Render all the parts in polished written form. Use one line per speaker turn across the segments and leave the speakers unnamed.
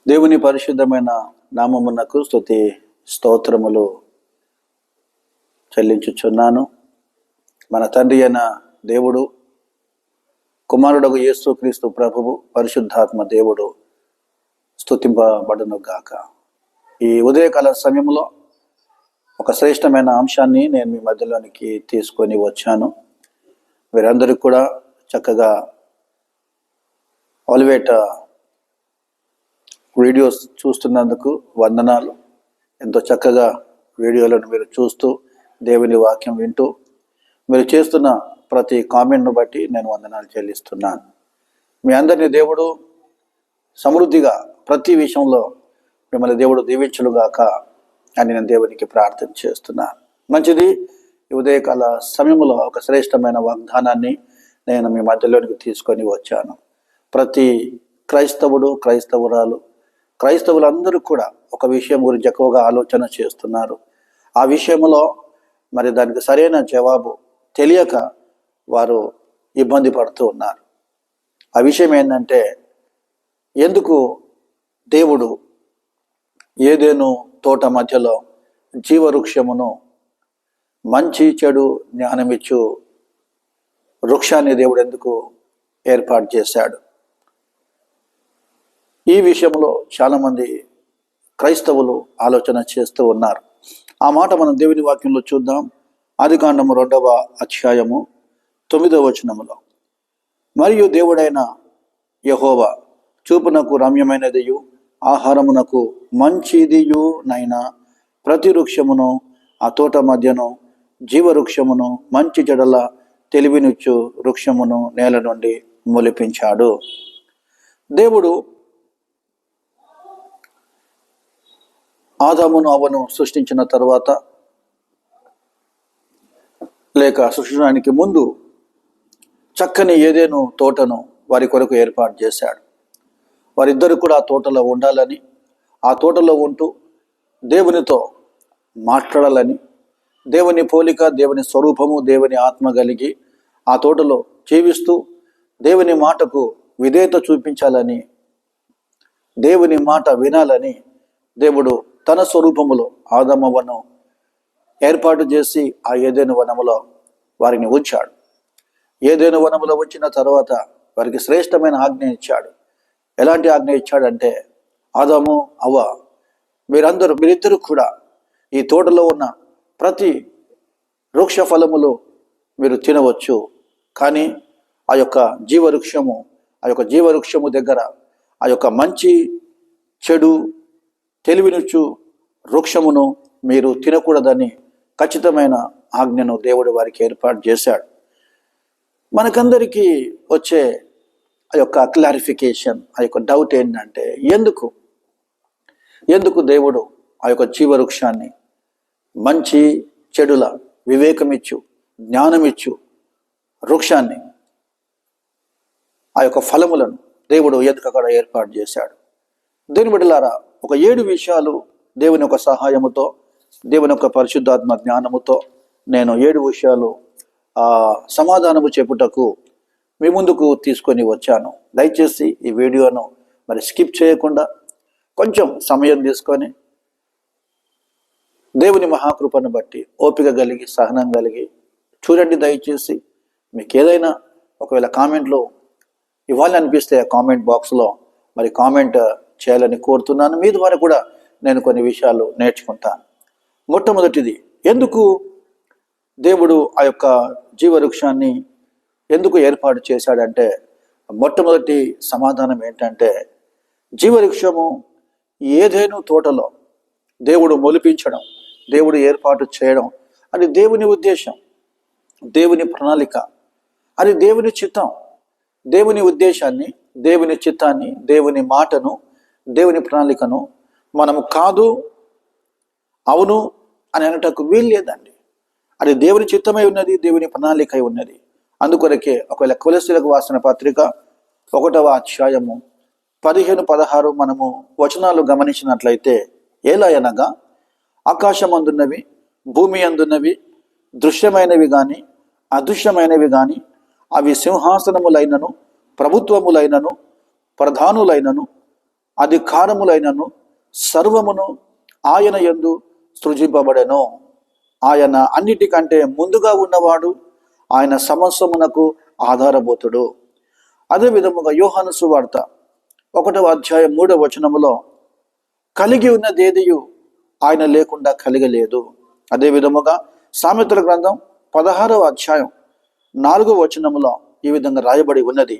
దేవుని పరిశుద్ధమైన నామమునకు స్తుతి స్తోత్రములు చెల్లించుచున్నాను. మన తండ్రి అయిన దేవుడు, కుమారుడగు యేసుక్రీస్తు ప్రభువు, పరిశుద్ధాత్మ దేవుడు స్తుతింపబడును గాక. ఈ ఉదయకాల సమయంలో ఒక శ్రేష్టమైన అంశాన్ని నేను మీ మధ్యలోనికి తీసుకొని వచ్చాను. మీరందరూ కూడా చక్కగా ఆల్వేట్ వీడియోస్ చూస్తున్నందుకు వందనాలు. ఎంతో చక్కగా వీడియోలను మీరు చూస్తూ దేవుని వాక్యం వింటూ మీరు చేస్తున్న ప్రతి కామెంట్ను బట్టి నేను వందనాలు చెల్లిస్తున్నాను. మీ అందరినీ దేవుడు సమృద్ధిగా ప్రతి విషయంలో మిమ్మల్ని దేవుడు దీవించునుగాక అని నేను దేవునికి ప్రార్థన చేస్తున్నాను. మంచిది. ఈ ఉదయకాల సమయంలో ఒక శ్రేష్టమైన వాగ్దానాన్ని నేను మీ మధ్యలోనికి తీసుకొని వచ్చాను. ప్రతి క్రైస్తవుడు, క్రైస్తవులందరూ కూడా ఒక విషయం గురించి ఎక్కువగా ఆలోచన చేస్తున్నారు. ఆ విషయంలో మరి దానికి సరైన జవాబు తెలియక వారు ఇబ్బంది పడుతూ ఉన్నారు. ఆ విషయం ఏంటంటే, ఎందుకు దేవుడు ఏదేను తోట మధ్యలో జీవవృక్షమును, మంచి చెడు జ్ఞానమిచ్చు వృక్షాన్ని దేవుడు ఎందుకు ఏర్పాటు చేశాడు? ఈ విషయంలో చాలామంది క్రైస్తవులు ఆలోచన చేస్తూ ఉన్నారు. ఆ మాట మనం దేవుని వాక్యంలో చూద్దాం. ఆదికాండము 2వ అధ్యాయము 9వ వచనములో, మరియు దేవుడైన యెహోవా చూపునకు రమ్యమైనదియు ఆహారమునకు మంచిదియు నైనా ప్రతి వృక్షమును ఆ తోట మధ్యను జీవవృక్షమును మంచి చెడల తెలివినిచ్చు వృక్షమును నేల నుండి మొలిపించాడు. దేవుడు ఆదామును అవ్వను సృష్టించిన తర్వాత, లేక సృష్టించడానికి ముందు చక్కని ఏదేను తోటను వారి కొరకు ఏర్పాటు చేశాడు. వారిద్దరు కూడా ఆ తోటలో ఉండాలని, ఆ తోటలో ఉంటూ దేవునితో మాట్లాడాలని, దేవుని పోలిక, దేవుని స్వరూపము, దేవుని ఆత్మ కలిగి ఆ తోటలో జీవిస్తూ దేవుని మాటకు విధేయత చూపించాలని, దేవుని మాట వినాలని దేవుడు తన స్వరూపములో ఆదామవ్వను ఏర్పాటు చేసి ఆ ఏదెను వనములో వారిని ఉంచాడు. ఏదెను వనములో ఉంచిన తర్వాత వారికి శ్రేష్టమైన ఆజ్ఞ ఇచ్చాడు. ఎలాంటి ఆజ్ఞ ఇచ్చాడంటే, ఆదాము, అవ్వ, మీరిద్దరూ కూడా ఈ తోటలో ఉన్న ప్రతి వృక్ష ఫలములు మీరు తినవచ్చు, కానీ ఆ యొక్క జీవవృక్షము దగ్గర ఆ యొక్క మంచి చెడు తెలివినిచ్చు వృక్షమును మీరు తినకూడదని ఖచ్చితమైన ఆజ్ఞను దేవుడు వారికి ఏర్పాటు చేశాడు. మనకందరికీ వచ్చే ఆ యొక్క క్లారిఫికేషన్, ఆ యొక్క డౌట్ ఏంటంటే, ఎందుకు దేవుడు ఆ యొక్క జీవవృక్షాన్ని, మంచి చెడుల వివేకమిచ్చు జ్ఞానమిచ్చు వృక్షాన్ని, ఆ యొక్క ఫలములను దేవుడు ఎందుకు అక్కడ ఏర్పాటు చేశాడు? దేవుని బిడ్డలారా, ఒక 7 విషయాలు దేవుని యొక్క సహాయముతో, దేవుని యొక్క పరిశుద్ధాత్మ జ్ఞానముతో నేను 7 విషయాలు సమాధానము చెప్పుటకు మీ ముందుకు తీసుకొని వచ్చాను. దయచేసి ఈ వీడియోను మరి స్కిప్ చేయకుండా కొంచెం సమయం తీసుకొని దేవుని మహాకృపను బట్టి ఓపిక కలిగి, సహనం కలిగి చూడండి. దయచేసి మీకు ఏదైనా ఒకవేళ కామెంట్లు ఇవ్వాలనిపిస్తే కామెంట్ బాక్స్లో మరి కామెంట్ చేయాలని కోరుతున్నాను. మీ ద్వారా కూడా నేను కొన్ని విషయాలు నేర్చుకుంటాను. మొట్టమొదటిది, ఎందుకు దేవుడు ఆ యొక్క జీవవృక్షాన్ని ఎందుకు ఏర్పాటు చేశాడంటే, మొట్టమొదటి సమాధానం ఏంటంటే, జీవవృక్షము ఏదేను తోటలో దేవుడు మొలిపించడం, దేవుడు ఏర్పాటు చేయడం అది దేవుని ఉద్దేశం, దేవుని ప్రణాళిక, అది దేవుని చిత్తం. దేవుని ఉద్దేశాన్ని, దేవుని చిత్తాన్ని, దేవుని మాటను, దేవుని ప్రణాళికను మనము కాదు, అవును అని అనటకు వీలు లేదండి. అది దేవుని చిత్తమై ఉన్నది, దేవుని ప్రణాళిక అయి ఉన్నది. అందుకొరకే ఒకవేళ కొలొస్సీయులకు రాసిన పత్రిక 1వ అధ్యాయము 15-16 మనము వచనాలు గమనించినట్లయితే, ఎలా అనగా, ఆకాశమందున్నవి, భూమి అందున్నవి, దృశ్యమైనవి కానీ అదృశ్యమైనవి కానీ, అవి సింహాసనములైనను, ప్రభుత్వములైనను, ప్రధానులైనను, అధికారములైనను సర్వమును ఆయన యందు సృజింపబడెను. ఆయన అన్నిటికంటే ముందుగా ఉన్నవాడు, ఆయన సమస్తమునకు ఆధారభూతుడు. అదే విధముగా యోహాను సువార్త 1వ అధ్యాయం 3వ వచనములో కలిగి ఉన్నదేదియు ఆయన లేకుండా కలిగలేదు. అదే విధముగా సామెతల గ్రంథం 16వ అధ్యాయం 4వ వచనములో ఈ విధంగా రాయబడి ఉన్నది,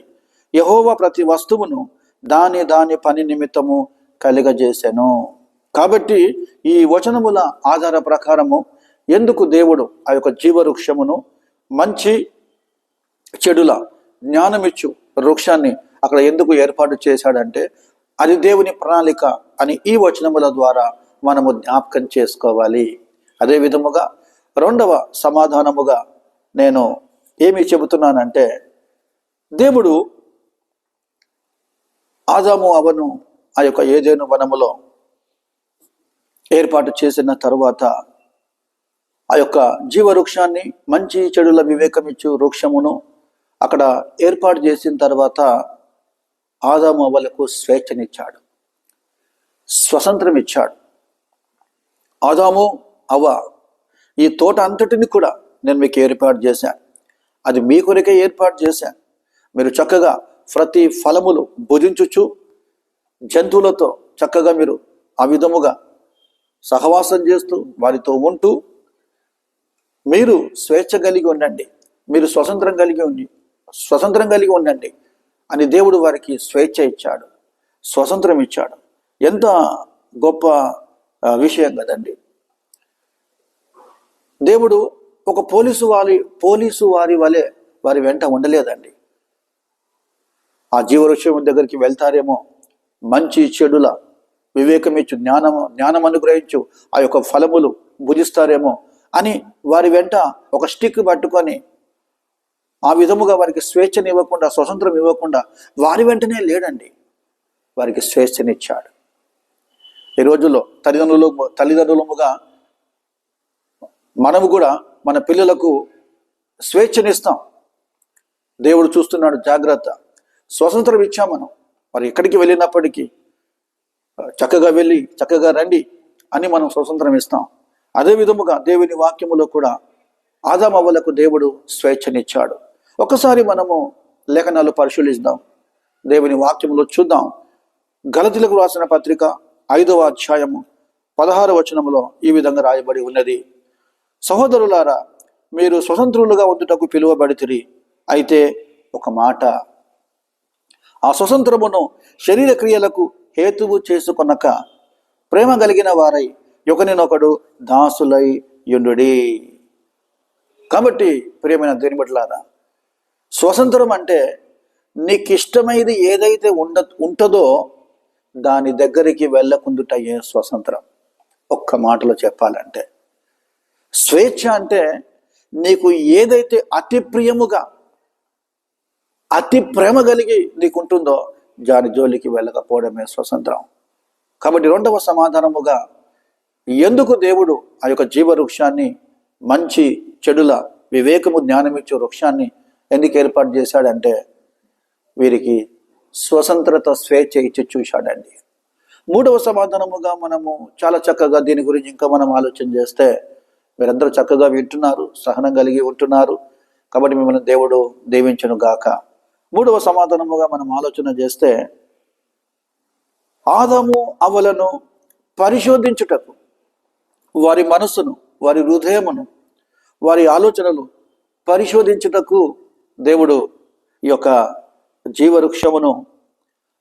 యెహోవా ప్రతి వస్తువును దాని దాని పని నిమిత్తము కలిగజేసెను. కాబట్టి ఈ వచనముల ఆధార ప్రకారము ఎందుకు దేవుడు ఆ యొక్క జీవవృక్షమును, మంచి చెడుల జ్ఞానమిచ్చు వృక్షాన్ని అక్కడ ఎందుకు ఏర్పాటు చేశాడంటే అది దేవుని ప్రణాళిక అని ఈ వచనముల ద్వారా మనము జ్ఞాపకం చేసుకోవాలి. అదే విధముగా రెండవ సమాధానముగా నేను ఏమి చెబుతున్నానంటే, దేవుడు ఆదాము అవ్వను ఆ యొక్క ఏదెను వనములో ఏర్పాటు చేసిన తరువాత ఆ యొక్క జీవవృక్షాన్ని, మంచి చెడుల వివేకమిచ్చు వృక్షమును అక్కడ ఏర్పాటు చేసిన తర్వాత ఆదాము అవ్వలకు స్వేచ్ఛనిచ్చాడు, స్వతంత్రం ఇచ్చాడు. ఆదాము అవ్వ, ఈ తోట అంతటిని కూడా నేను మీకు ఏర్పాటు చేశాను, అది మీ కొరకే ఏర్పాటు చేశాను. మీరు చక్కగా ప్రతి ఫలములు భుజించుచు జంతువులతో చక్కగా మీరు ఆ విధముగా సహవాసం చేస్తూ వారితో ఉంటూ మీరు స్వేచ్ఛ కలిగి ఉండండి, మీరు స్వతంత్రం కలిగి ఉండండి అని దేవుడు వారికి స్వేచ్ఛ ఇచ్చాడు, స్వతంత్రం ఇచ్చాడు. ఎంత గొప్ప విషయం కదండి. దేవుడు ఒక పోలీసు వారి వలె వారి వెంట ఉండలేదండి. ఆ జీవవృక్షం దగ్గరికి వెళ్తారేమో, మంచి చెడుల వివేకమిచ్చు జ్ఞానం అనుగ్రహించు ఆ యొక్క ఫలములు భుజిస్తారేమో అని వారి వెంట ఒక స్టిక్ పట్టుకొని ఆ విధముగా వారికి స్వేచ్ఛనివ్వకుండా, స్వతంత్రం ఇవ్వకుండా వారి వెంటనే లేడండి, వారికి స్వేచ్ఛనిచ్చాడు. ఈ రోజుల్లో తల్లిదండ్రులముగా మనము కూడా మన పిల్లలకు స్వేచ్ఛనిస్తాం. దేవుడు చూస్తున్నాడు, జాగ్రత్త. స్వతంత్రం ఇచ్చాం మనం. మరి ఎక్కడికి వెళ్ళినప్పటికీ చక్కగా వెళ్ళి చక్కగా రండి అని మనం స్వతంత్రం ఇస్తాం. అదే విధముగా దేవుని వాక్యములో కూడా ఆదాము అవ్వలకు దేవుడు స్వేచ్ఛనిచ్చాడు. ఒకసారి మనము లేఖనాలు పరిశీలిద్దాం, దేవుని వాక్యములో చూద్దాం. గలతీలకు రాసిన పత్రిక 5వ అధ్యాయము 16వ వచనములో ఈ విధంగా రాయబడి ఉన్నది, సహోదరులారా, మీరు స్వతంత్రులుగా ఉండుటకు పిలువబడితిరి. అయితే ఒక మాట, ఆ స్వతంత్రమును శరీర క్రియలకు హేతువు చేసుకొనక ప్రేమ కలిగిన వారై ఒకరినొకడు దాసులై యుండుడి. కాబట్టి ప్రియమైన దేవుని బిడ్డలారా, స్వతంత్రం అంటే నీకు ఇష్టమైనది ఏదైతే ఉంటుందో దాని దగ్గరికి వెళ్ళకుందుటయే స్వతంత్రం. ఒక్క మాటలో చెప్పాలంటే స్వేచ్ఛ అంటే నీకు ఏదైతే అతి ప్రియముగా, అతి ప్రేమ కలిగి నీకుంటుందో దాని జోలికి వెళ్ళకపోవడమే స్వతంత్రం. కాబట్టి రెండవ సమాధానముగా ఎందుకు దేవుడు ఆ యొక్క జీవవృక్షాన్ని, మంచి చెడుల వివేకము జ్ఞానమిచ్చే వృక్షాన్ని ఎందుకు ఏర్పాటు చేశాడంటే వీరికి స్వతంత్రత, స్వేచ్ఛ ఇచ్చి చూశాడండి. మూడవ సమాధానముగా మనము చాలా చక్కగా దీని గురించి ఇంకా మనం ఆలోచన చేస్తే, మీరందరూ చక్కగా వింటున్నారు, సహనం కలిగి ఉంటున్నారు, కాబట్టి మిమ్మల్ని దేవుడు దీవించును గాక. మూడవ సమాధానముగా మనం ఆలోచన చేస్తే, ఆదాము అవ్వలను పరిశోధించుటకు, వారి మనస్సును, వారి హృదయమును, వారి ఆలోచనలు పరిశోధించుటకు దేవుడు ఈ యొక్క జీవవృక్షమును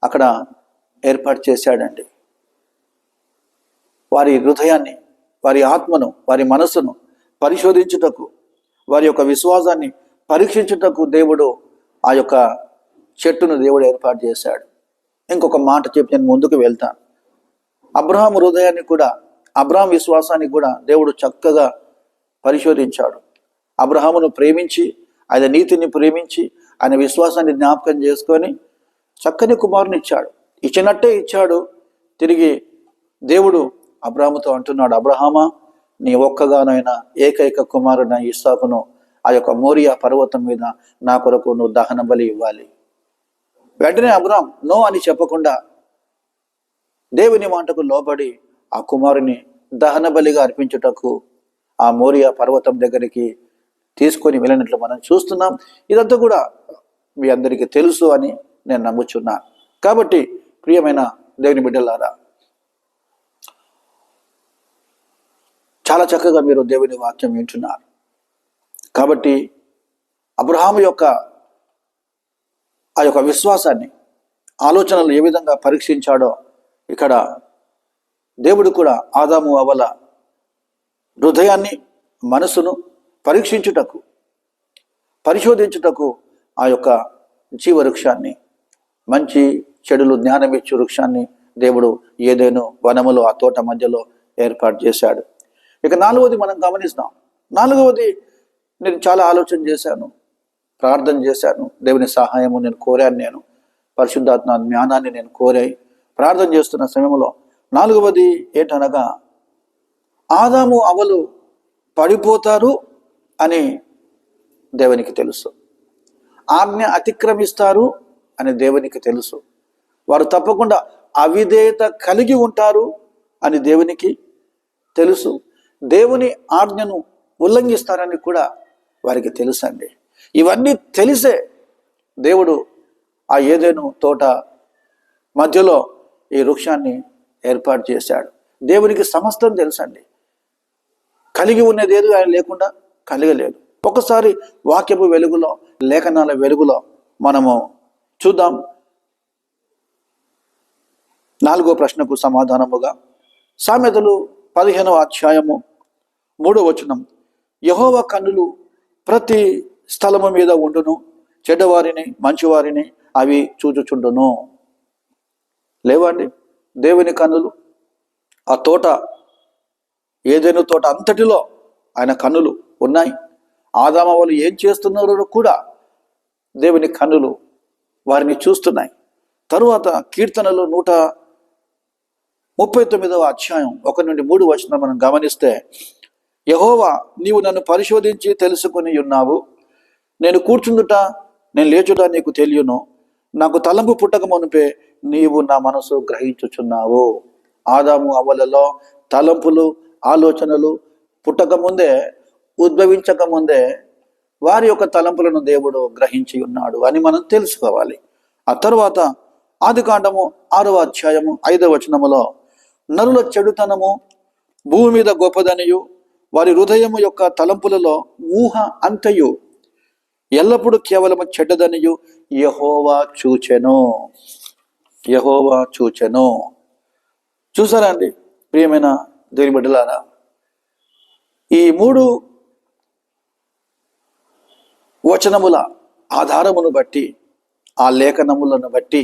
అక్కడ ఏర్పాటు చేశాడండి. వారి హృదయాన్ని, వారి ఆత్మను, వారి మనస్సును పరిశోధించుటకు, వారి యొక్క విశ్వాసాన్ని పరీక్షించుటకు దేవుడు ఆ యొక్క చెట్టును దేవుడు ఏర్పాటు చేశాడు. ఇంకొక మాట చెప్పి నేను ముందుకు వెళ్తాను. అబ్రహాం హృదయాన్ని కూడా, అబ్రహాం విశ్వాసాన్ని కూడా దేవుడు చక్కగా పరిశోధించాడు. అబ్రహామును ప్రేమించి, ఆయన నీతిని ప్రేమించి, ఆయన విశ్వాసాన్ని జ్ఞాపకం చేసుకొని చక్కని కుమారుని ఇచ్చాడు. ఇచ్చినట్టే ఇచ్చాడు. తిరిగి దేవుడు అబ్రహాముతో అంటున్నాడు, అబ్రహామా, నీ ఒక్కగానైనా ఏకైక కుమారున ఇస్సాకును ఆ యొక్క మోరియా పర్వతం మీద నా కొరకు నువ్వు దహన బలి ఇవ్వాలి. వెంటనే అబ్రహాం నో అని చెప్పకుండా దేవుని మాటకు లోబడి ఆ కుమారుని దహన బలిగా అర్పించుటకు ఆ మోరియా పర్వతం దగ్గరికి తీసుకొని వెళ్ళినట్లు మనం చూస్తున్నాం. ఇదంతా కూడా మీ అందరికీ తెలుసు అని నేను నమ్ముచున్నాను. కాబట్టి ప్రియమైన దేవుని బిడ్డలారా, చాలా చక్కగా మీరు దేవుని వాక్యం వింటున్నారు. కాబట్టి అబ్రహాము యొక్క ఆ యొక్క విశ్వాసాన్ని, ఆలోచనలు ఏ విధంగా పరీక్షించాడో ఇక్కడ దేవుడు కూడా ఆదాము అవ్వల హృదయాన్ని, మనసును పరీక్షించుటకు, పరిశోధించుటకు ఆ యొక్క జీవవృక్షాన్ని, మంచి చెడులు జ్ఞానమిచ్చు వృక్షాన్ని దేవుడు ఏదైనా వనములో ఆ తోట మధ్యలో ఏర్పాటు చేశాడు. ఇక నాలుగవది మనం గమనిస్తాం. నాలుగవది, నేను చాలా ఆలోచన చేశాను, ప్రార్థన చేశాను, దేవుని సహాయము నేను కోరాను. నేను పరిశుద్ధాత్మ జ్ఞానాన్ని నేను కోరాయి ప్రార్థన చేస్తున్న సమయంలో నాలుగవది ఏంటనగా, ఆదాము అవ్వలు పడిపోతారు అని దేవునికి తెలుసు. ఆజ్ఞ అతిక్రమిస్తారు అని దేవునికి తెలుసు. వారు తప్పకుండా అవిధేయత కలిగి ఉంటారు అని దేవునికి తెలుసు. దేవుని ఆజ్ఞను ఉల్లంఘిస్తారని కూడా వారికి తెలుసండి. ఇవన్నీ తెలిసే దేవుడు ఆ ఏదెను తోట మధ్యలో ఈ వృక్షాన్ని ఏర్పాటు చేశాడు. దేవునికి సమస్తం తెలుసండి. కలిగి ఉన్నది ఏది ఆయన లేకుండా కలిగలేదు. ఒకసారి వాక్యపు వెలుగులో, లేఖనాల వెలుగులో మనము చూద్దాం. 4వ ప్రశ్నకు సమాధానముగా సామెతలు 15వ అధ్యాయము 3వ వచనం, యెహోవా కన్నులు ప్రతి స్థలము మీద ఉండును, చెడ్డవారిని మంచివారిని అవి చూచుచుండును. లేవండి, దేవుని కన్నులు ఆ తోట, ఏదైనా తోట అంతటిలో ఆయన కన్నులు ఉన్నాయి. ఆదాము వాళ్ళు ఏం చేస్తున్నారో కూడా దేవుని కన్నులు వారిని చూస్తున్నాయి. తరువాత కీర్తనలు 139వ అధ్యాయం 1 నుండి 3 వచనం మనం గమనిస్తే, యెహోవా నీవు నన్ను పరిశోధించి తెలుసుకొని ఉన్నావు, నేను కూర్చుందుట నేను లేచుట నీకు తెలియను, నాకు తలంపు పుట్టక మునిపే నీవు నా మనసు గ్రహించుచున్నావు. ఆదాము అవ్వలలో తలంపులు, ఆలోచనలు పుట్టక ముందే, ఉద్భవించక ముందే వారి యొక్క తలంపులను దేవుడు గ్రహించి ఉన్నాడు అని మనం తెలుసుకోవాలి. ఆ తర్వాత ఆదికాండము 6వ అధ్యాయము 5వ వచనములో, నరుల చెడుతనము భూమి మీద గొప్పదనియు, వారి హృదయము యొక్క తలంపులలో ఊహ అంతయు ఎల్లప్పుడూ కేవలము చెడ్డదనియు యెహోవా చూచెను. యెహోవా చూచెను. చూసారా అండి ప్రియమైన దేవుని బిడ్డలారా, ఈ 3 వచనముల ఆధారమును బట్టి, ఆ లేఖనములను బట్టి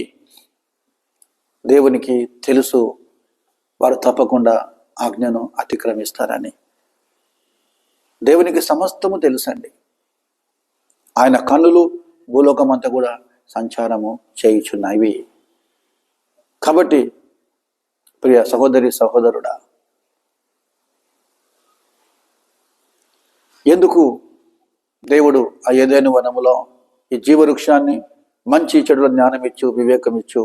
దేవునికి తెలుసు వారు తప్పకుండా ఆజ్ఞను అతిక్రమిస్తారని. దేవునికి సమస్తము తెలుసండి. ఆయన కన్నులు భూలోకమంతా కూడా సంచారము చేయుచున్నవి. కాబట్టి ప్రియ సహోదరి సహోదరుడా, ఎందుకు దేవుడు ఆ ఏదైనా వనములో ఈ జీవవృక్షాన్ని, మంచి చెడుల జ్ఞానం ఇచ్చు, వివేకం ఇచ్చు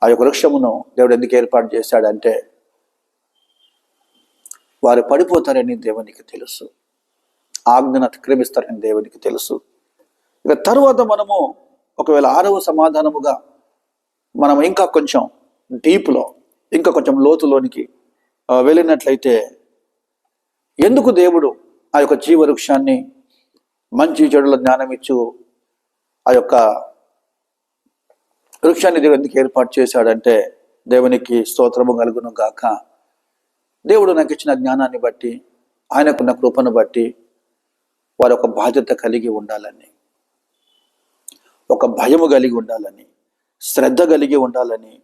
ఆ యొక్క వృక్షమును దేవుడు ఎందుకు ఏర్పాటు చేశాడంటే, వారు పడిపోతారని దేవునికి తెలుసు, ఆజ్ఞను అతిక్రమిస్తారని దేవునికి తెలుసు. ఇక తరువాత మనము ఒకవేళ 6వ సమాధానముగా మనం ఇంకా కొంచెం డీప్లో, ఇంకా కొంచెం లోతులోనికి వెళ్ళినట్లయితే, ఎందుకు దేవుడు ఆ యొక్క జీవవృక్షాన్ని, మంచి చెడుల జ్ఞానం ఇచ్చు ఆ యొక్క వృక్షాన్ని దేవుడు ఎందుకు ఏర్పాటు చేశాడంటే, దేవునికి స్తోత్రము కలుగును గాక. దేవుడు నాకు ఇచ్చిన జ్ఞానాన్ని బట్టి, ఆయనకున్న కృపను బట్టి వారు ఒక బాధ్యత కలిగి ఉండాలని, ఒక భయము కలిగి ఉండాలని, శ్రద్ధ కలిగి ఉండాలని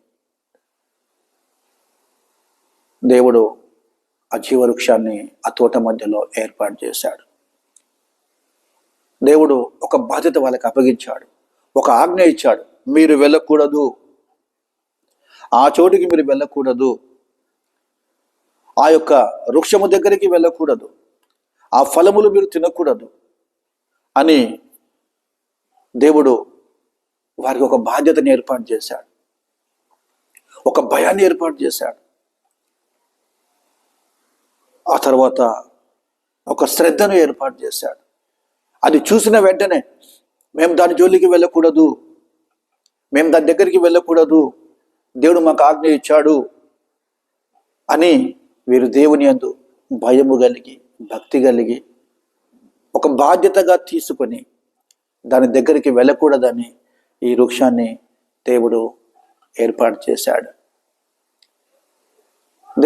దేవుడు ఆ జీవవృక్షాన్ని ఆ తోట మధ్యలో ఏర్పాటు చేశాడు. దేవుడు ఒక బాధ్యత వాళ్ళకి అప్పగించాడు, ఒక ఆజ్ఞ ఇచ్చాడు. మీరు వెళ్ళకూడదు, ఆ చోటికి మీరు వెళ్ళకూడదు, ఆ యొక్క వృక్షము దగ్గరికి వెళ్ళకూడదు, ఆ ఫలములు మీరు తినకూడదు అని దేవుడు వారికి ఒక బాధ్యతని ఏర్పాటు చేశాడు. ఒక భయాన్ని ఏర్పాటు చేశాడు. ఆ తర్వాత ఒక శ్రద్ధను ఏర్పాటు చేశాడు. అది చూసిన వెంటనే మేము దాని జోలికి వెళ్ళకూడదు, మేము దాని దగ్గరికి వెళ్ళకూడదు, దేవుడు మాకు ఆజ్ఞ ఇచ్చాడు అని వీరు దేవుని యందు భయము కలిగి, భక్తి కలిగి, ఒక బాధ్యతగా తీసుకొని దాని దగ్గరికి వెళ్ళకూడదని ఈ వృక్షాన్ని దేవుడు ఏర్పాటు చేశాడు.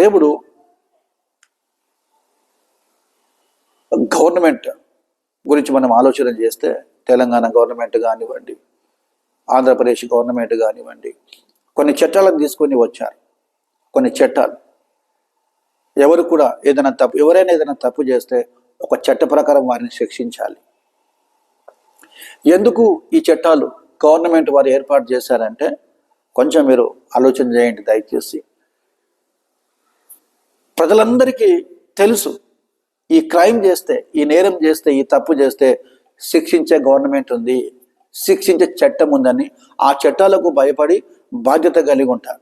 దేవుడు గవర్నమెంట్ గురించి మనం ఆలోచన చేస్తే, తెలంగాణ గవర్నమెంట్ కానివ్వండి, ఆంధ్రప్రదేశ్ గవర్నమెంట్ కానివ్వండి, కొన్ని చట్టాలను తీసుకొని వచ్చారు. కొన్ని చట్టాలు ఎవరు కూడా ఎవరైనా ఏదైనా తప్పు చేస్తే ఒక చట్ట ప్రకారం వారిని శిక్షించాలి. ఎందుకు ఈ చట్టాలు గవర్నమెంట్ వారు ఏర్పాటు చేశారంటే, కొంచెం మీరు ఆలోచన చేయండి దయచేసి. ప్రజలందరికీ తెలుసు, ఈ క్రైమ్ చేస్తే, ఈ నేరం చేస్తే, ఈ తప్పు చేస్తే శిక్షించే గవర్నమెంట్ ఉంది, శిక్షించే చట్టం ఉందని ఆ చట్టాలకు భయపడి బాధ్యత కలిగి ఉంటారు,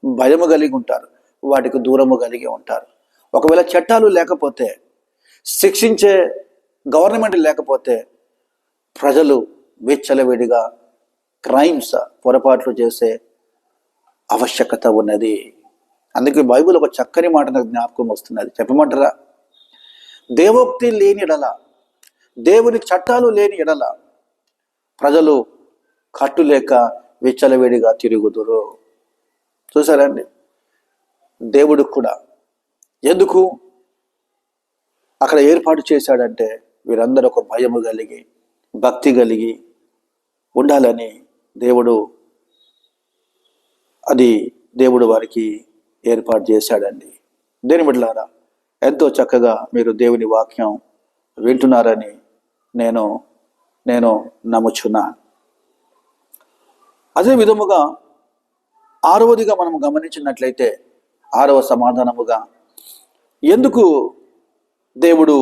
భయము కలిగి ఉంటారు, వాటికి దూరము కలిగి ఉంటారు. ఒకవేళ చట్టాలు లేకపోతే, శిక్షించే గవర్నమెంట్ లేకపోతే ప్రజలు విచ్చలవిడిగా క్రైమ్స్, పొరపాట్లు చేసే ఆవశ్యకత ఉన్నది. అందుకే బైబిల్ ఒక చక్కని మాట నాకు జ్ఞాపకం వస్తున్నది, చెప్పమంటారా? దేవోక్తి లేని ఎడల, దేవుని చట్టాలు లేని ఎడల ప్రజలు కట్టులేక విచ్చలవిడిగా తిరుగుదురు. చూసారండి, దేవుడు కూడా ఎందుకు అక్కడ ఏర్పాటు చేశాడంటే, వీరందరూ ఒక భయము కలిగి, భక్తి కలిగి ఉండాలని దేవుడు వారికి ఏర్పాటు చేశాడండి. దేని బిడ్డలారా, ఎంతో చక్కగా మీరు దేవుని వాక్యం వింటున్నారని నేను నమ్ముచున్నాను. అదే విధముగా 6వదిగా మనం గమనించినట్లయితే, 6వ సమాధానముగా ఎందుకు దేవుడు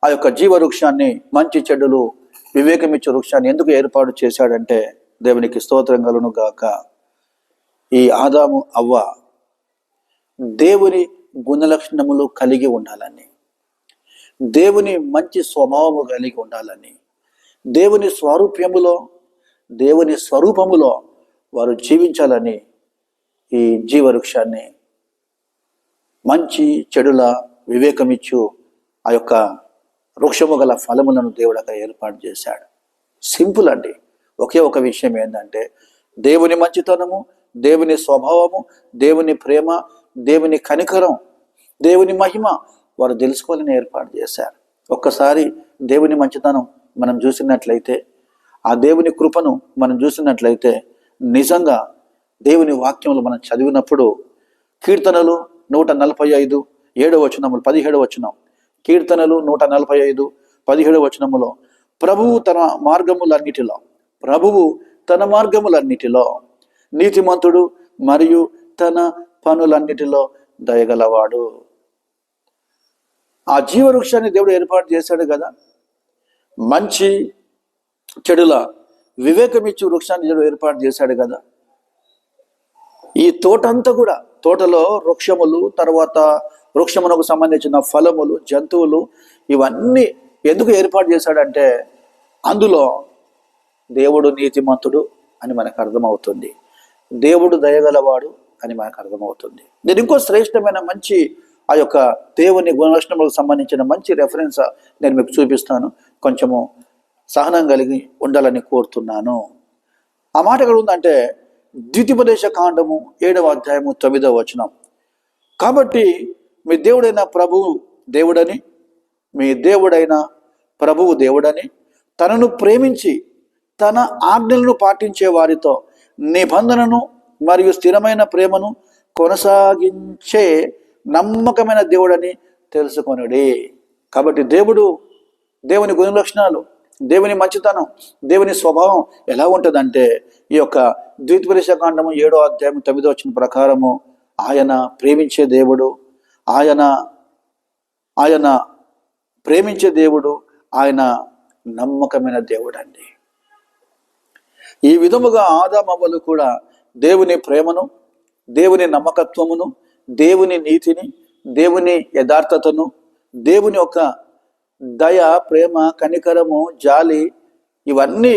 ఆ యొక్క జీవ వృక్షాన్ని, మంచి చెడులు వివేకమిచ్చే వృక్షాన్ని ఎందుకు ఏర్పాటు చేశాడంటే, దేవునికి స్తోత్రం కలుగును గాక. ఈ ఆదాము అవ్వ దేవుని గుణలక్షణములు కలిగి ఉండాలని, దేవుని మంచి స్వభావము కలిగి ఉండాలని, దేవుని స్వరూపములో వారు జీవించాలని ఈ జీవవృక్షాన్ని, మంచి చెడుల వివేకమిచ్చు ఆ యొక్క వృక్షము గల ఫలములను దేవుడు అక్కడ ఏర్పాటు చేశాడు. సింపుల్ అండి. ఒకే ఒక విషయం ఏంటంటే, దేవుని మంచితనము, దేవుని స్వభావము, దేవుని ప్రేమ, దేవుని కనికరం, దేవుని మహిమ వారు తెలుసుకోవాలని ఏర్పాటు చేశారు. ఒక్కసారి దేవుని మంచితనం మనం చూసినట్లయితే, ఆ దేవుని కృపను మనం చూసినట్లయితే, నిజంగా దేవుని వాక్యములు మనం చదివినప్పుడు, కీర్తనలు 145 7వ వచనములు 17వ వచనం, కీర్తనలు 145 17వ వచనములో, ప్రభువు తన మార్గములన్నిటిలో నీతిమంతుడు మరియు తన పనులన్నిటిలో దయగలవాడు. ఆ జీవవృక్షాన్ని దేవుడు ఏర్పాటు చేశాడు కదా, మంచి చెడుల వివేకమిచ్చు వృక్షాన్ని దేవుడు ఏర్పాటు చేశాడు కదా. ఈ తోటంతా కూడా, తోటలో వృక్షములు, తర్వాత వృక్షమునకు సంబంధించిన ఫలములు, జంతువులు, ఇవన్నీ ఎందుకు ఏర్పాటు చేశాడంటే, అందులో దేవుడు నీతిమంతుడు అని మనకు అర్థమవుతుంది, దేవుడు దయగలవాడు అని మనకు అర్థమవుతుంది. నేను ఇంకో శ్రేష్టమైన మంచి ఆ యొక్క దేవుని గుణలక్షణములకు సంబంధించిన మంచి రెఫరెన్స్ నేను మీకు చూపిస్తాను. కొంచెము సహనం కలిగి ఉండాలని కోరుతున్నాను. ఆ మాట ఎక్కడ ఉందంటే, ద్వితీయోపదేశ కాండము 7వ అధ్యాయము 9వ వచనం. కాబట్టి మీ దేవుడైన ప్రభువు దేవుడని, మీ దేవుడైన ప్రభువు దేవుడని, తనను ప్రేమించి తన ఆజ్ఞలను పాటించే వారితో నిబంధనను మరియు స్థిరమైన ప్రేమను కొనసాగించే నమ్మకమైన దేవుడని తెలుసుకొనుడి. కాబట్టి దేవుని గుణలక్షణాలు, దేవుని మంచితనం, దేవుని స్వభావం ఎలా ఉంటుందంటే, ఈ యొక్క ద్వితీయోపదేశ కాండము 7వ అధ్యాయం 9వ వచనం ప్రకారము ఆయన ప్రేమించే దేవుడు, ఆయన ప్రేమించే దేవుడు, ఆయన నమ్మకమైన దేవుడు అండి. ఈ విధముగా ఆదామవ్వలు కూడా దేవుని ప్రేమను, దేవుని నమ్మకత్వమును, దేవుని నీతిని, దేవుని యథార్థతను, దేవుని యొక్క దయ, ప్రేమ, కనికరము, జాలి ఇవన్నీ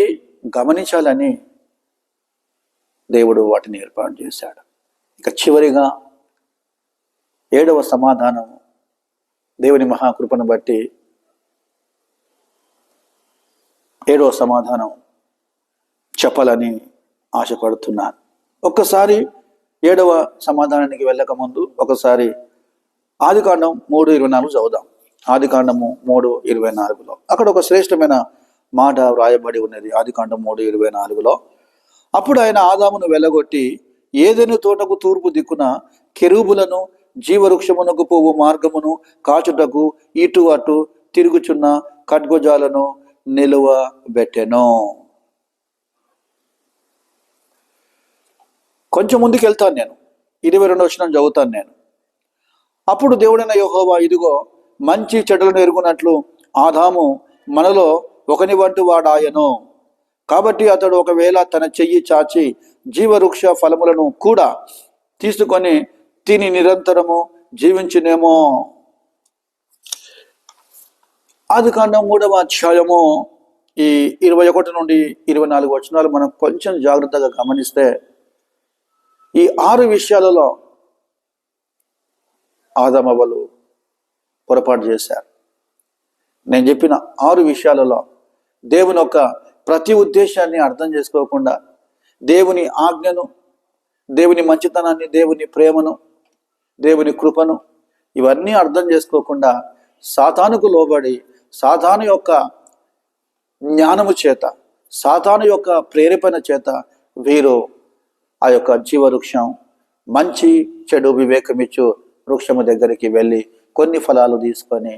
గమనించాలని దేవుడు వాటిని ఏర్పాటు చేశాడు. ఇక చివరిగా 7వ సమాధానము, దేవుని మహాకృపను బట్టి 7వ సమాధానం చెప్పాలని ఆశపడుతున్నాను. ఒక్కసారి 7వ సమాధానానికి వెళ్ళక ముందు ఒకసారి ఆదికాండం 3:24 చదువుదాం. ఆదికాండము 3:24లో అక్కడ ఒక శ్రేష్టమైన మాట వ్రాయబడి ఉన్నది. ఆదికాండం 3:24లో, అప్పుడు ఆయన ఆదామును వెళ్ళగొట్టి ఏదెను తోటకు తూర్పు దిక్కున కెరూబులను, జీవవృక్షమునకు పోవు మార్గమును కాచుటకు ఇటు అటు తిరుగుచున్న ఖడ్గజాలను నిలువబెట్టెను. కొంచెం ముందుకు వెళ్తాను నేను, 22వ వచనం చదువుతాను నేను. అప్పుడు దేవుడైన యెహోవా, ఇదిగో మంచి చెడులను ఎరుగునట్లు ఆదాము మనలో ఒకని వంటి వాడాయను. కాబట్టి అతడు ఒకవేళ తన చెయ్యి చాచి జీవవృక్ష ఫలములను కూడా తీసుకొని తిని నిరంతరము జీవించునేమో. ఆదికాండం 3వ అధ్యాయము ఈ 21 నుండి 24 వచనాలు మనం కొంచెం జాగ్రత్తగా గమనిస్తే ఈ 6 విషయాలలో ఆదామవ్వలు పొరపాటు చేశారు. నేను చెప్పిన 6 విషయాలలో దేవుని యొక్క ప్రతి ఉద్దేశాన్ని అర్థం చేసుకోకుండా, దేవుని ఆజ్ఞను, దేవుని మంచితనాన్ని, దేవుని ప్రేమను, దేవుని కృపను ఇవన్నీ అర్థం చేసుకోకుండా సాతానుకు లోబడి, సాతాను యొక్క జ్ఞానము చేత, సాతాను యొక్క ప్రేరేపణ చేత వీరు ఆ యొక్క జీవవృక్షం, మంచి చెడు వివేకమిచ్చు వృక్షము దగ్గరికి వెళ్ళి కొన్ని ఫలాలు తీసుకొని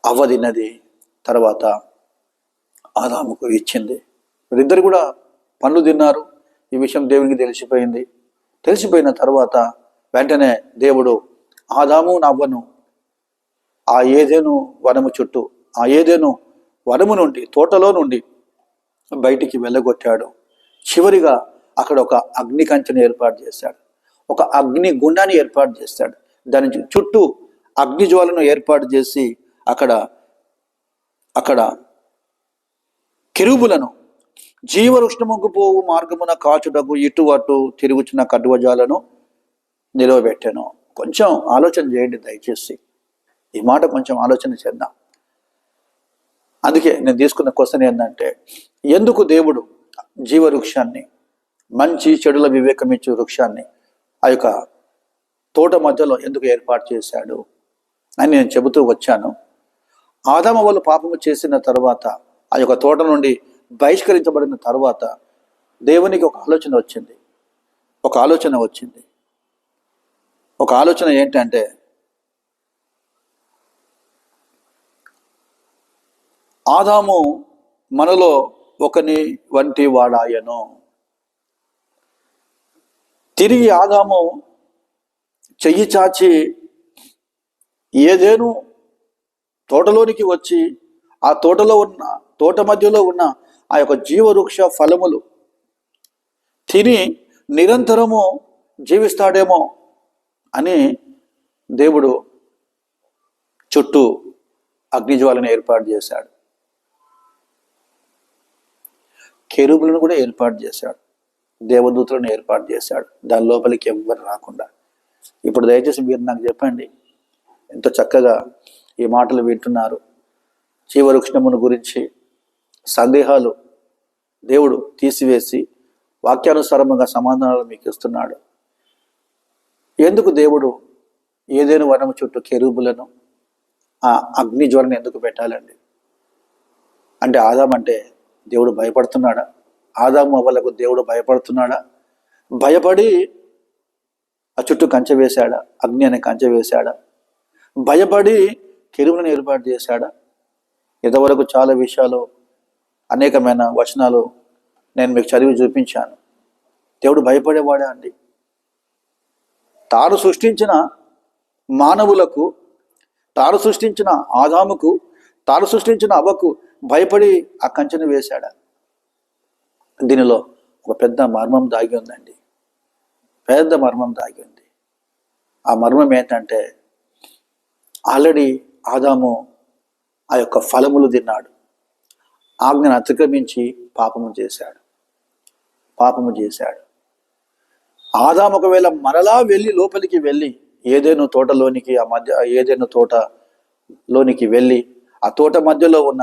అవ్వదిన్నది. తర్వాత ఆదాముకు ఇచ్చింది. వీరిద్దరు కూడా పండ్లు తిన్నారు. ఈ విషయం దేవునికి తెలిసిపోయింది. తెలిసిపోయిన తర్వాత వెంటనే దేవుడు ఆదాము నవ్వను ఆ ఏదెను వనము చుట్టూ, ఆ ఏదెను వనము నుండి, తోటలో నుండి బయటికి వెళ్ళగొట్టాడు. చివరిగా అక్కడ ఒక అగ్ని కంచెను ఏర్పాటు చేశాడు, ఒక అగ్ని గుండాన్ని ఏర్పాటు చేశాడు. దాని చుట్టూ అగ్ని జ్వాలను ఏర్పాటు చేసి అక్కడ కెరూబులను, జీవవృక్షముకు పోవు మార్గమున కాచుటకు ఇటు అటు తిరుగుచున్న ఖడ్గజాలను నిలవబెట్టాను. కొంచెం ఆలోచన చేయండి దయచేసి. ఈ మాట కొంచెం ఆలోచన చేద్దాం. అందుకే నేను తీసుకున్న క్వశ్చన్ ఏంటంటే, ఎందుకు దేవుడు జీవవృక్షాన్ని, మంచి చెడుల వివేకమిచ్చు వృక్షాన్ని ఆ యొక్క తోట మధ్యలో ఎందుకు ఏర్పాటు చేశాడు అని నేను చెబుతూ వచ్చాను. ఆదాము వాళ్ళు పాపము చేసిన తర్వాత, ఆ యొక్క తోట నుండి బహిష్కరించబడిన తర్వాత దేవునికి ఒక ఆలోచన వచ్చింది. ఏంటంటే, ఆదాము మనలో ఒకని వంటి వాడాయను. తిరిగి ఆదాము చెయ్యి చాచి ఏదేను తోటలోనికి వచ్చి ఆ తోట మధ్యలో ఉన్న ఆ యొక్క జీవవృక్ష ఫలములు తిని నిరంతరము జీవిస్తాడేమో అని దేవుడు చుట్టూ అగ్నిజ్వాలను ఏర్పాటు చేశాడు. కెరూబులను కూడా ఏర్పాటు చేశాడు, దేవదూతలను ఏర్పాటు చేశాడు, దాని లోపలికి ఎవ్వరు రాకుండా. ఇప్పుడు దయచేసి మీరు నాకు చెప్పండి, ఎంతో చక్కగా ఈ మాటలు వింటున్నారు. జీవవృక్షమును గురించి సందేహాలు దేవుడు తీసివేసి వాక్యానుసారముగా సమాధానాలు మీకు ఇస్తున్నాడు. ఎందుకు దేవుడు ఏదైనా వనము చుట్టూ కెరూబులను, ఆ అగ్ని జ్వాలను ఎందుకు పెట్టాలండి? అంటే ఆదామంటే దేవుడు భయపడుతున్నాడా? ఆదాము అవ్వలకు దేవుడు భయపడుతున్నాడా? భయపడి ఆ చుట్టూ కంచె వేశాడా? అగ్ని అనే కంచె వేశాడా? భయపడి కెరూబులను ఏర్పాటు చేశాడా? ఇంతవరకు చాలా విషయాలు, అనేకమైన వచనాలు నేను మీకు చదివి చూపించాను. దేవుడు భయపడేవాడా అండి? తాను సృష్టించిన మానవులకు, తాను సృష్టించిన ఆదాముకు, తాను సృష్టించిన అవ్వకు భయపడి ఆ కంచెను వేశాడా? దీనిలో ఒక పెద్ద మర్మం దాగి ఉందండి. పెద్ద మర్మం దాగి ఉంది. ఆ మర్మం ఏంటంటే, ఆల్రెడీ ఆదాము ఆ యొక్క ఫలములు తిన్నాడు, ఆజ్ఞను అతిక్రమించి పాపము చేశాడు. ఆదాము ఒకవేళ మరలా వెళ్ళి లోపలికి వెళ్ళి ఏదైనా తోటలోనికి, ఏదైనా తోటలోనికి వెళ్ళి ఆ తోట మధ్యలో ఉన్న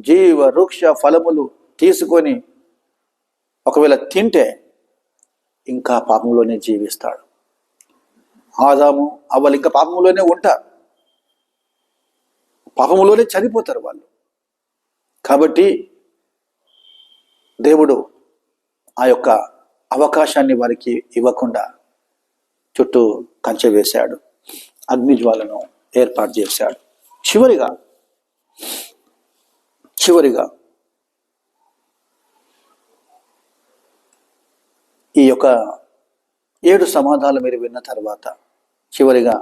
జీవ వృక్ష ఫలములు తీసుకొని ఒకవేళ తింటే ఇంకా పాపంలోనే జీవిస్తాడు. ఆదాము అవ్వలు ఇంకా పాపంలోనే ఉంటారు, పాపములోనే చనిపోతారు వాళ్ళు. కాబట్టి దేవుడు ఆ యొక్క అవకాశాన్ని వారికి ఇవ్వకుండా చుట్టూ కంచె వేశాడు, అగ్నిజ్వాలను ఏర్పాటు చేశాడు. చివరిగా ఈ యొక్క 7 సమాధానాలు మీరు విన్న తర్వాత చివరిగా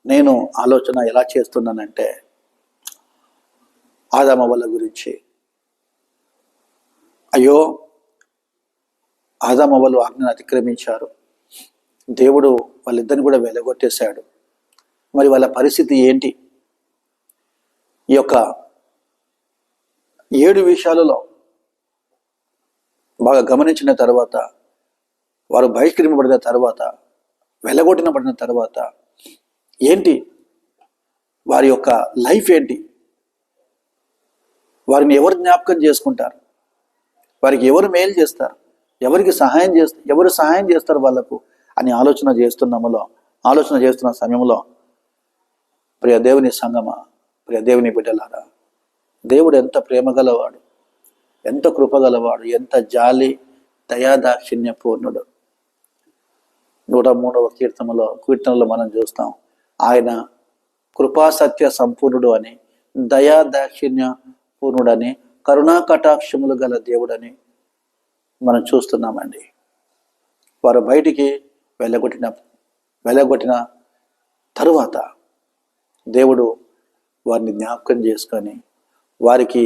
నేను ఆలోచన ఎలా చేస్తున్నానంటే, ఆదాము అవ్వల గురించి. అయ్యో, ఆదాము అవ్వలు ఆజ్ఞను అతిక్రమించారు, దేవుడు వాళ్ళిద్దరిని కూడా వెలగొట్టేశాడు. మరి వాళ్ళ పరిస్థితి ఏంటి? ఈ యొక్క 7 విషయాలలో బాగా గమనించిన తర్వాత, వారు బహిష్కరింపబడిన తర్వాత, వెలగొట్టినబడిన తర్వాత ఏంటి వారి యొక్క లైఫ్ ఏంటి? వారిని ఎవరు జ్ఞాపకం చేసుకుంటారు? వారికి ఎవరు మేలు చేస్తారు? ఎవరు సహాయం చేస్తారు వాళ్ళకు అని ఆలోచన చేస్తున్న సమయంలో, ప్రియ దేవుని సంగమా, ప్రియ దేవుని బిడ్డలారా, దేవుడు ఎంత ప్రేమ గలవాడు, ఎంత కృప గలవాడు, ఎంత జాలి దయాదాక్షిణ్య పూర్ణుడు. 103వ కీర్తనలో మనం చూస్తాం, ఆయన కృపాసత్య సంపూర్ణుడు అని, దయాదాక్షిణ్య పూర్ణుడని, కరుణా కటాక్షములు గల దేవుడని మనం చూస్తున్నామండి. వారు బయటికి వెళ్ళగొట్టిన తరువాత దేవుడు వారిని జ్ఞాపకం చేసుకొని వారికి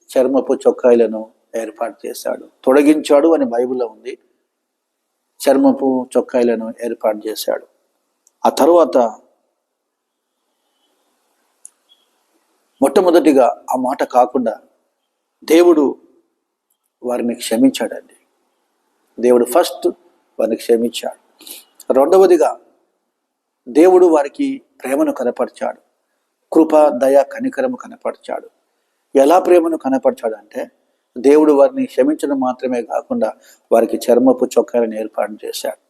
చర్మపు చొక్కాయిలను ఏర్పాటు చేశాడు, తొలగించాడు అని బైబిల్లో ఉంది. చర్మపు చొక్కాయిలను ఏర్పాటు చేశాడు. ఆ తరువాత మొట్టమొదటిగా ఆ మాట కాకుండా దేవుడు వారిని క్షమించాడండి. దేవుడు ఫస్ట్ వారిని క్షమించాడు. రెండవదిగా దేవుడు వారికి ప్రేమను కనపరిచాడు, కృప దయ కనికరము కనపరిచాడు. ఎలా ప్రేమను కనపరిచాడు అంటే, దేవుడు వారిని క్షమించడం మాత్రమే కాకుండా వారికి చర్మపు చొక్కాలను ఏర్పాటు చేశాడు.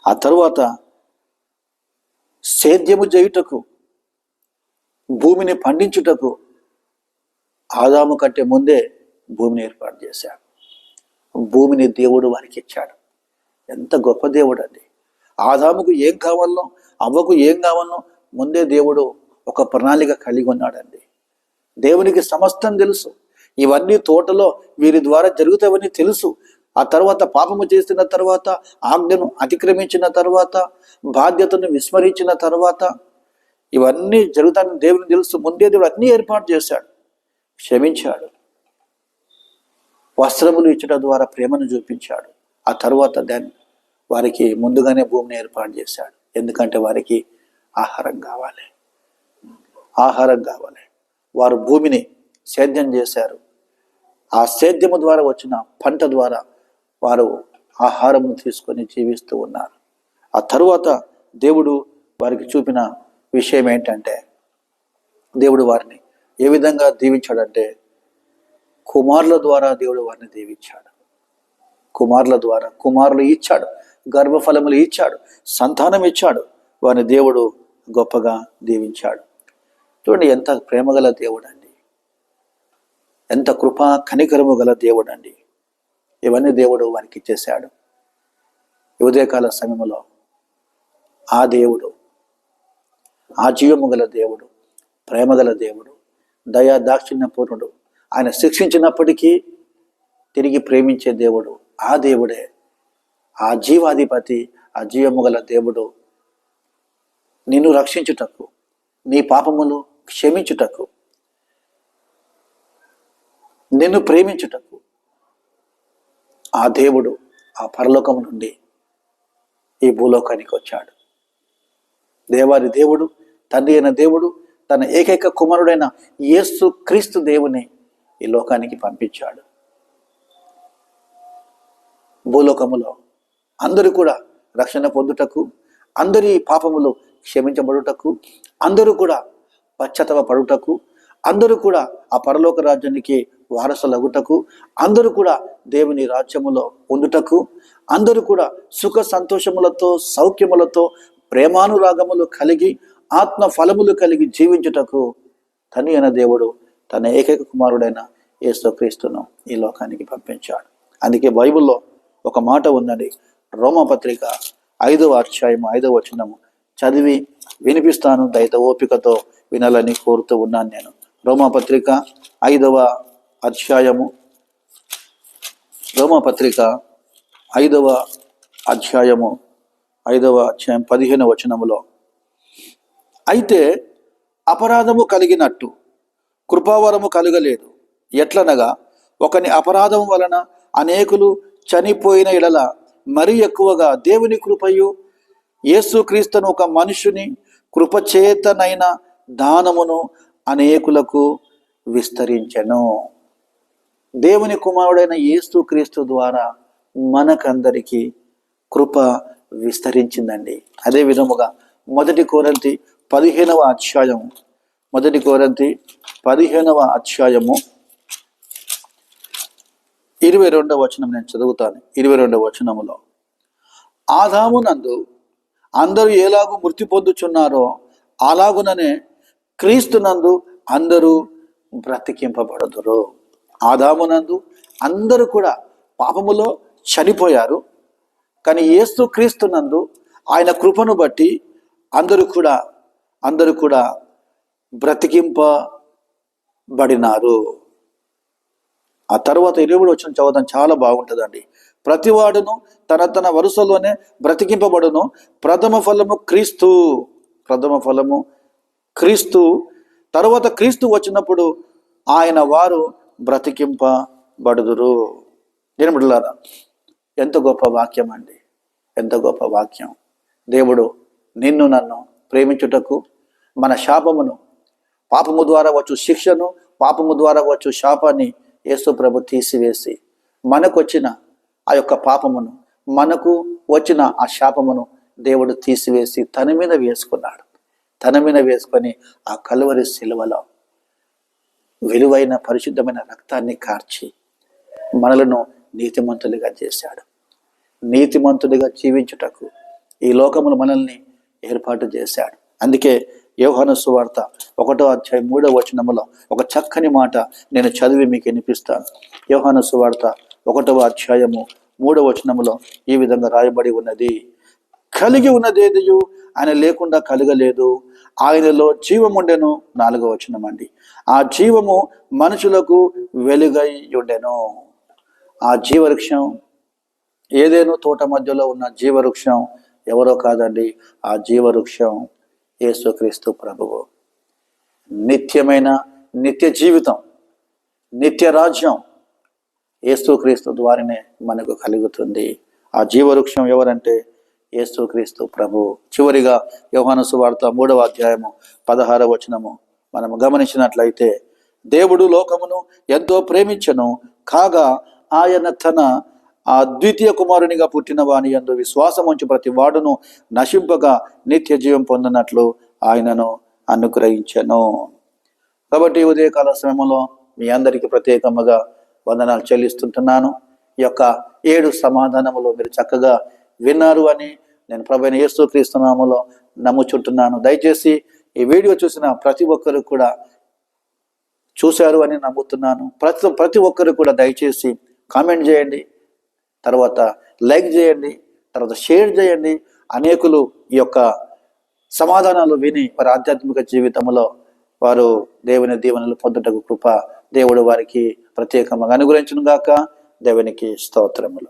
ఆ తరువాత సేద్యము చేయుటకు, భూమిని పండించుటకు ఆదాము కంటే ముందే భూమిని ఏర్పాటు చేశాడు. భూమిని దేవుడు వారికి ఇచ్చాడు. ఎంత గొప్ప దేవుడు అండి! ఆదాముకు ఏం కావాలనో, అవ్వకు ఏం కావాలనో ముందే దేవుడు ఒక ప్రణాళిక కలిగి ఉన్నాడండి. దేవునికి సమస్తం తెలుసు. ఇవన్నీ తోటలో వీరి ద్వారా జరుగుతావని తెలుసు. ఆ తర్వాత పాపము చేసిన తర్వాత, ఆజ్ఞను అతిక్రమించిన తర్వాత, బాధ్యతను విస్మరించిన తర్వాత ఇవన్నీ జరుగుతాయని దేవునికి తెలుసు. ముందే దేవుడు అన్నీ ఏర్పాటు చేశాడు, క్షమించాడు, వస్త్రములు ఇచ్చడం ద్వారా ప్రేమను చూపించాడు. ఆ తర్వాత వారికి ముందుగానే భూమిని ఏర్పాటు చేశాడు. ఎందుకంటే వారికి ఆహారం కావాలి. వారు భూమిని సేద్యం చేశారు. ఆ సేద్యము ద్వారా వచ్చిన పంట ద్వారా వారు ఆహారము తీసుకొని జీవిస్తూ ఉన్నారు. ఆ తరువాత దేవుడు వారికి చూపిన విషయం ఏంటంటే, దేవుడు వారిని ఏ విధంగా దీవించాడంటే, కుమారుల ద్వారా దేవుడు వారిని దీవించాడు. కుమారులు ఇచ్చాడు, గర్భఫలములు ఇచ్చాడు, సంతానం ఇచ్చాడు. వారిని దేవుడు గొప్పగా దీవించాడు. చూడండి, ఎంత ప్రేమగల దేవుడు అండి, ఎంత కృపా కనికరము గల దేవుడు అండి. ఇవన్నీ దేవుడు వారికి ఇచ్చేశాడు. ఉదయకాల సమయంలో ఆ దేవుడు, ఆ జీవము గల దేవుడు, ప్రేమగల దేవుడు, దయా దాక్షిణ్య పూర్ణుడు, ఆయన శిక్షించినప్పటికీ తిరిగి ప్రేమించే దేవుడు, ఆ దేవుడే, ఆ జీవాధిపతి, ఆ జీవము గల దేవుడు నిన్ను రక్షించుటకు, నీ పాపములు క్షమించుటకు, నిన్ను ప్రేమించుటకు ఆ దేవుడు ఆ పరలోకము నుండి ఈ భూలోకానికి వచ్చాడు. దేవాది దేవుడు, తండ్రి అయిన దేవుడు తన ఏకైక కుమారుడైన యేసు క్రీస్తు దేవుని ఈ లోకానికి పంపించాడు. భూలోకములో అందరూ కూడా రక్షణ పొందుటకు, అందరి పాపములు క్షమించబడుటకు, అందరూ కూడా పశ్చాత్తాప పడుటకు, అందరూ కూడా ఆ పరలోక రాజ్యానికి వారసులగుటకు, అందరూ కూడా దేవుని రాజ్యములో ఉండుటకు, అందరూ కూడా సుఖ సంతోషములతో, సౌఖ్యములతో, ప్రేమానురాగములు కలిగి, ఆత్మ ఫలములు కలిగి జీవించుటకు తండ్రి అయిన దేవుడు తన ఏకైక కుమారుడైన యేసుక్రీస్తును ఈ లోకానికి పంపించాడు. అందుకే బైబిల్లో ఒక మాట ఉందండి, రోమపత్రిక 5వ అధ్యాయము 5వ వచనము చదివి వినిపిస్తాను. దయతో ఓపికతో వినాలని కోరుతూ ఉన్నాను నేను. రోమపత్రిక 5వ అధ్యాయము 15వ వచనములో, అయితే అపరాధము కలిగినట్టు కృపావరము కలుగలేదు. ఎట్లనగా ఒకని అపరాధం వలన అనేకులు చనిపోయిన ఎడల మరి ఎక్కువగా దేవుని కృపయు యేసుక్రీస్తును ఒక మనుషుని కృపచేతనైన దానమును అనేకులకు విస్తరించెను. దేవుని కుమారుడైన యేసుక్రీస్తు ద్వారా మనకందరికీ కృప విస్తరించిందండి. అదే విధముగా 1 కొరింథీ 15వ అధ్యాయము 22వ వచనం నేను చదువుతాను. 22వ వచనములో, ఆదామునందు అందరూ ఎలాగూ మృతి పొందుచున్నారో అలాగుననే క్రీస్తునందు అందరూ బ్రతికింపబడుదురు. ఆదామునందు అందరూ కూడా పాపములో చనిపోయారు, కానీ యేసు క్రీస్తునందు ఆయన కృపను బట్టి అందరూ కూడా బ్రతికింపబడినారు. ఆ తర్వాత 20వ వచనం చదవడం చాలా బాగుంటుందండి. ప్రతివాడును తన వరుసలోనే బ్రతికింపబడును. ప్రథమ ఫలము క్రీస్తు. తర్వాత క్రీస్తు వచ్చినప్పుడు ఆయన వారు బ్రతికింపబడుదురు. నేను బిడ్డలారా, ఎంత గొప్ప వాక్యం అండి, ఎంత గొప్ప వాక్యం. దేవుడు నిన్ను నన్ను ప్రేమించుటకు మన శాపమును, పాపము ద్వారా వచ్చు శిక్షను, పాపము ద్వారా వచ్చు శాపాన్ని యేసు ప్రభు తీసివేసి మనకు వచ్చిన ఆ యొక్క పాపమును, మనకు వచ్చిన ఆ శాపమును దేవుడు తీసివేసి తన మీద వేసుకున్నాడు. తన మీద వేసుకొని ఆ కలువరి శిలువలో విలువైన పరిశుద్ధమైన రక్తాన్ని కార్చి మనలను నీతిమంతులుగా చేశాడు. నీతిమంతులుగా జీవించుటకు ఈ లోకములు మనల్ని ఏర్పాటు చేశాడు. అందుకే యోహాను సువార్త 1వ అధ్యాయం 3వ వచనములో ఒక చక్కని మాట నేను చదివి మీకు వినిపిస్తాను. యోహాను సువార్త 1వ అధ్యాయము 3వ వచనములో ఈ విధంగా రాయబడి ఉన్నది, కలిగి ఉన్నదేదియు ఆయన లేకుండా కలగలేదు, ఆయనలో జీవముండెను. 4వ వచనం అండి, ఆ జీవము మనుషులకు వెలుగై ఉండెను. ఆ జీవవృక్షం, ఏదేను తోట మధ్యలో ఉన్న జీవవృక్షం ఎవరో కాదండి, ఆ జీవవృక్షం యేసుక్రీస్తు ప్రభువు. నిత్యమైన నిత్య జీవితం, నిత్య రాజ్యం యేసుక్రీస్తు ద్వారానే మనకు కలుగుతుంది. ఆ జీవవృక్షం ఎవరంటే యేసుక్రీస్తు ప్రభు. చివరిగా యోహాను సువార్త 3వ అధ్యాయము 16వ వచనము మనము గమనించినట్లయితే, దేవుడు లోకమును ఎంతో ప్రేమించెను, కాగా ఆయన తన ఆ ద్వితీయ కుమారునిగా పుట్టిన వాని యందు విశ్వాసం ఉంచి ప్రతి వాడును నశింపగా నిత్య జీవం పొందినట్లు ఆయనను అనుగ్రహించెను. కాబట్టి ఉదయకాల సమయంలో మీ అందరికీ ప్రత్యేకముగా వందనాలు చెల్లిస్తుంటున్నాను. ఈ యొక్క 7 సమాధానములు మీరు చక్కగా విన్నారు అని నేను ప్రభువైన యేసుక్రీస్తు నామములో నమ్ముచుంటున్నాను. దయచేసి ఈ వీడియో చూసిన ప్రతి ఒక్కరు కూడా చూశారు అని నమ్ముతున్నాను. ప్రతి ఒక్కరు కూడా దయచేసి కామెంట్ చేయండి, తర్వాత లైక్ చేయండి, తర్వాత షేర్ చేయండి. అనేకులు ఈ యొక్క సమాధానాలు విని వారి ఆధ్యాత్మిక జీవితంలో వారు దేవుని దీవెనలు పొందుటకు కృప దేవుడు వారికి ప్రత్యేకంగా అనుగ్రహించును గాక. దేవునికి స్తోత్రములు.